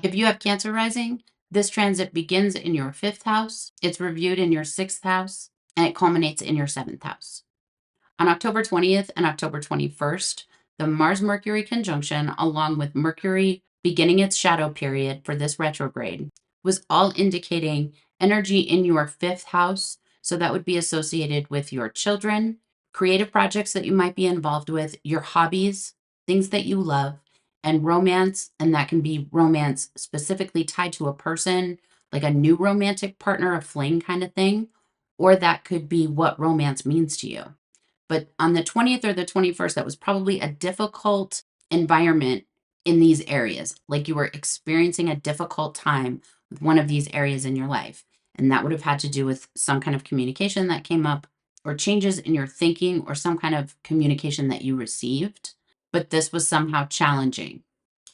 If you have Cancer rising, this transit begins in your fifth house, it's reviewed in your sixth house, and it culminates in your seventh house. On October 20th and October 21st, the Mars-Mercury conjunction, along with Mercury beginning its shadow period for this retrograde, was all indicating energy in your fifth house. So that would be associated with your children, creative projects that you might be involved with, your hobbies, things that you love, and romance. And that can be romance specifically tied to a person, like a new romantic partner, a fling kind of thing, or that could be what romance means to you. But on the 20th or the 21st, that was probably a difficult environment in these areas. Like you were experiencing a difficult time with one of these areas in your life. And that would have had to do with some kind of communication that came up, or changes in your thinking, or some kind of communication that you received. But this was somehow challenging.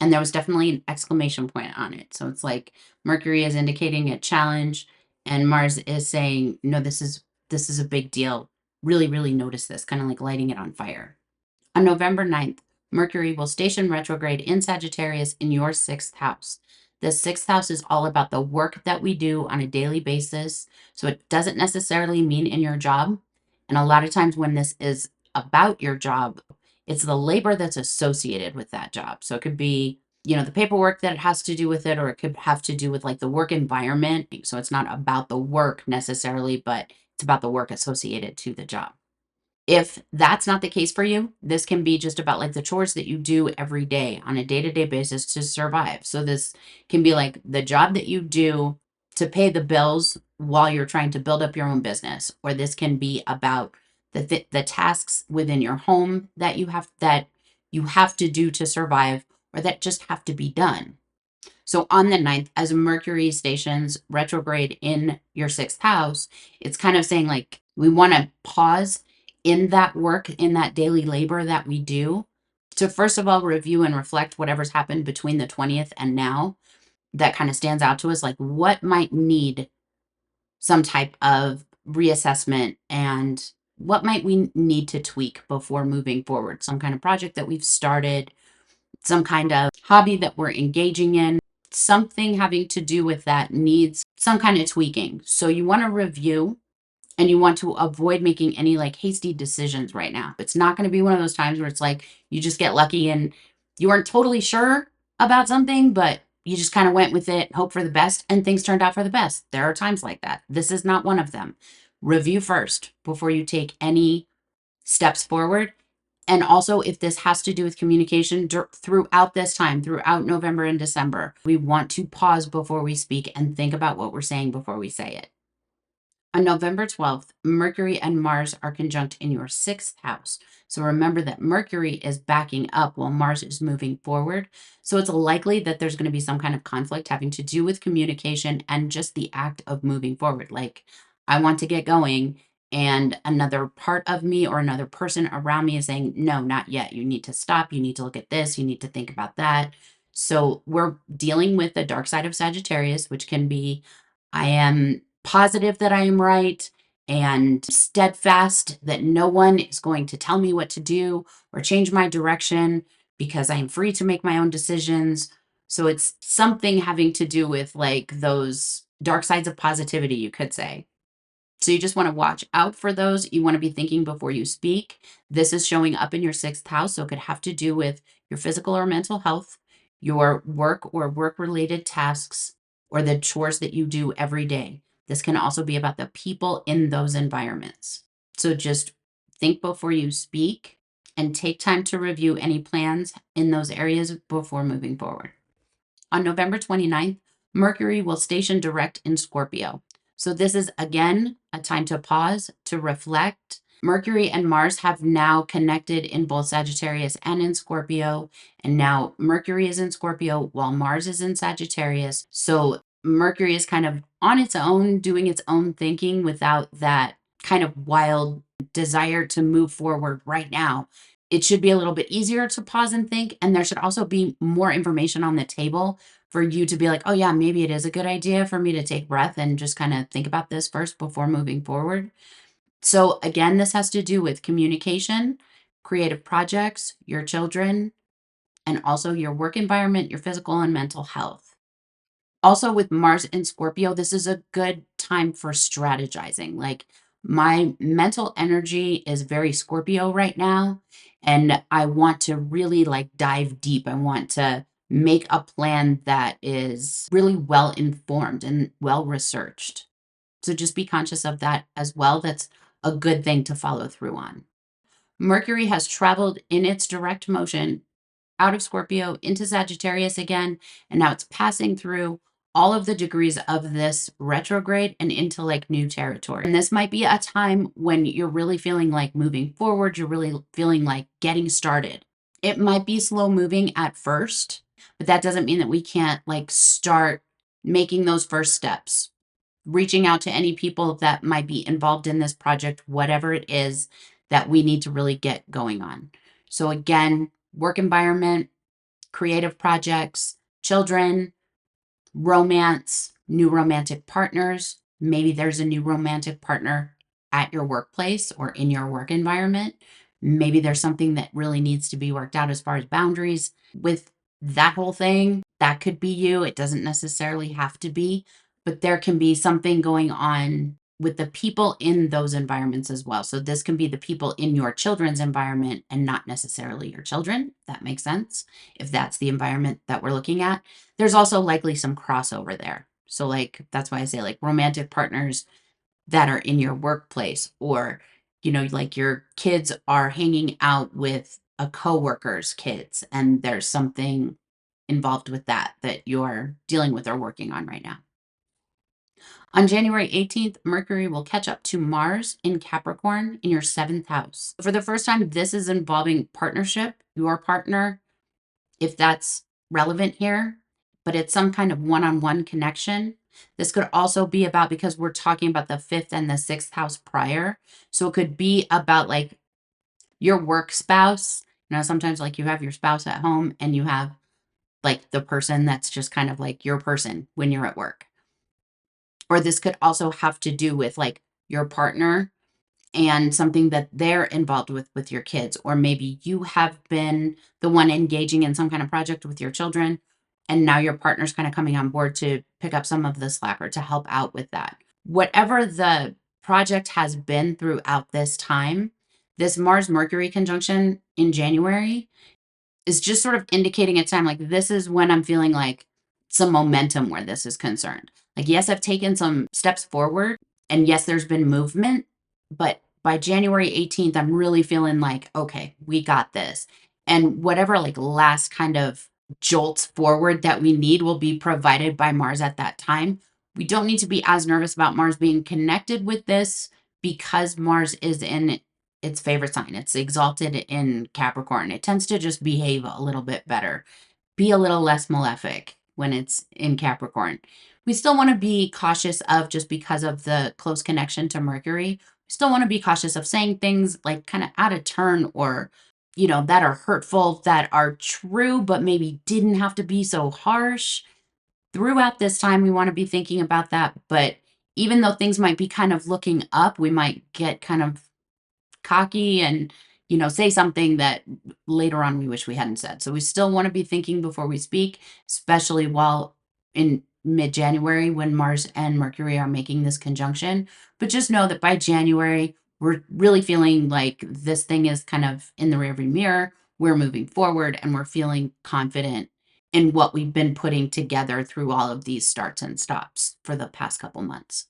And there was definitely an exclamation point on it. So it's like Mercury is indicating a challenge, and Mars is saying, no, this is a big deal. Really, really notice this, kind of like lighting it on fire. On November 9th, Mercury will station retrograde in Sagittarius in your sixth house. The sixth house is all about the work that we do on a daily basis. So it doesn't necessarily mean in your job. And a lot of times when this is about your job, it's the labor that's associated with that job. So it could be, the paperwork that it has to do with it, or it could have to do with like the work environment. So it's not about the work necessarily, but it's about the work associated to the job. If that's not the case for you, this can be just about like the chores that you do every day on a day-to-day basis to survive. So this can be like the job that you do to pay the bills while you're trying to build up your own business, or this can be about the tasks within your home that you have to do to survive, or that just have to be done. So on the 9th, as Mercury stations retrograde in your sixth house, it's kind of saying like we want to pause in that work, in that daily labor that we do, to first of all review and reflect whatever's happened between the 20th and now that kind of stands out to us, like what might need some type of reassessment, and what might we need to tweak before moving forward. Some kind of project that we've started, some kind of hobby that we're engaging in, something having to do with that needs some kind of tweaking. So you want to review, and you want to avoid making any like hasty decisions right now. It's not going to be one of those times where it's like you just get lucky and you weren't totally sure about something, but you just kind of went with it, hope for the best, and things turned out for the best. There are times like that. This is not one of them. Review first before you take any steps forward. And also, if this has to do with communication throughout this time, throughout November and December, we want to pause before we speak and think about what we're saying before we say it. On November 12th, Mercury and Mars are conjunct in your sixth house. So remember that Mercury is backing up while Mars is moving forward. So it's likely that there's going to be some kind of conflict having to do with communication and just the act of moving forward. Like, I want to get going, and another part of me or another person around me is saying, no, not yet. You need to stop. You need to look at this. You need to think about that. So we're dealing with the dark side of Sagittarius, which can be, I am positive that I am right and steadfast that no one is going to tell me what to do or change my direction because I am free to make my own decisions. So it's something having to do with like those dark sides of positivity, you could say. So you just want to watch out for those. You want to be thinking before you speak. This is showing up in your sixth house. So it could have to do with your physical or mental health, your work or work related tasks, or the chores that you do every day. This can also be about the people in those environments. So just think before you speak and take time to review any plans in those areas before moving forward. On November 29th, Mercury will station direct in Scorpio. So this is again a time to pause, to reflect. Mercury and Mars have now connected in both Sagittarius and in Scorpio. And now Mercury is in Scorpio while Mars is in Sagittarius. So Mercury is kind of on its own, doing its own thinking without that kind of wild desire to move forward right now. It should be a little bit easier to pause and think. And there should also be more information on the table for you to be like, oh yeah, maybe it is a good idea for me to take breath and just kind of think about this first before moving forward. So again, this has to do with communication, creative projects, your children, and also your work environment, your physical and mental health. Also, with Mars in Scorpio, this is a good time for strategizing. Like, my mental energy is very Scorpio right now, and I want to really like dive deep. I want to make a plan that is really well informed and well researched. So just be conscious of that as well. That's a good thing to follow through on. Mercury has traveled in its direct motion out of Scorpio into Sagittarius again, and now it's passing through all of the degrees of this retrograde and into like new territory. And this might be a time when you're really feeling like moving forward, you're really feeling like getting started. It might be slow moving at first, but that doesn't mean that we can't like start making those first steps, reaching out to any people that might be involved in this project, whatever it is that we need to really get going on. So, again, work environment, creative projects, children, romance, new romantic partners. Maybe there's a new romantic partner at your workplace or in your work environment. Maybe there's something that really needs to be worked out as far as boundaries with that whole thing. That could be you. It doesn't necessarily have to be, but there can be something going on with the people in those environments as well. So this can be the people in your children's environment and not necessarily your children. If that makes sense. If that's the environment that we're looking at, there's also likely some crossover there. So like that's why I say like romantic partners that are in your workplace, or like your kids are hanging out with a coworker's kids and there's something involved with that you're dealing with or working on right now. On January 18th, Mercury will catch up to Mars in Capricorn in your 7th house. For the first time, this is involving partnership, your partner, if that's relevant here, but it's some kind of one-on-one connection. This could also be about, because we're talking about the 5th and the 6th house prior. So it could be about like your work spouse. Sometimes like you have your spouse at home and you have like the person that's just kind of like your person when you're at work. Or this could also have to do with like your partner and something that they're involved with your kids, or maybe you have been the one engaging in some kind of project with your children and now your partner's kind of coming on board to pick up some of the slack or to help out with that. Whatever the project has been throughout this time, this Mars Mercury conjunction in January is just sort of indicating a time like this is when I'm feeling like some momentum where this is concerned. Like, yes, I've taken some steps forward and yes, there's been movement, but by January 18th, I'm really feeling like, okay, we got this. And whatever like last kind of jolts forward that we need will be provided by Mars at that time. We don't need to be as nervous about Mars being connected with this because Mars is in its favorite sign. It's exalted in Capricorn. It tends to just behave a little bit better, be a little less malefic when it's in Capricorn. We still want to be cautious of, just because of the close connection to Mercury, we still want to be cautious of saying things like kind of out of turn, or, that are hurtful, that are true, but maybe didn't have to be so harsh. Throughout this time, we want to be thinking about that. But even though things might be kind of looking up, we might get kind of cocky and say something that later on we wish we hadn't said. So we still want to be thinking before we speak, especially while in mid-January when Mars and Mercury are making this conjunction. But just know that by January we're really feeling like this thing is kind of in the rearview mirror. We're moving forward and we're feeling confident in what we've been putting together through all of these starts and stops for the past couple months.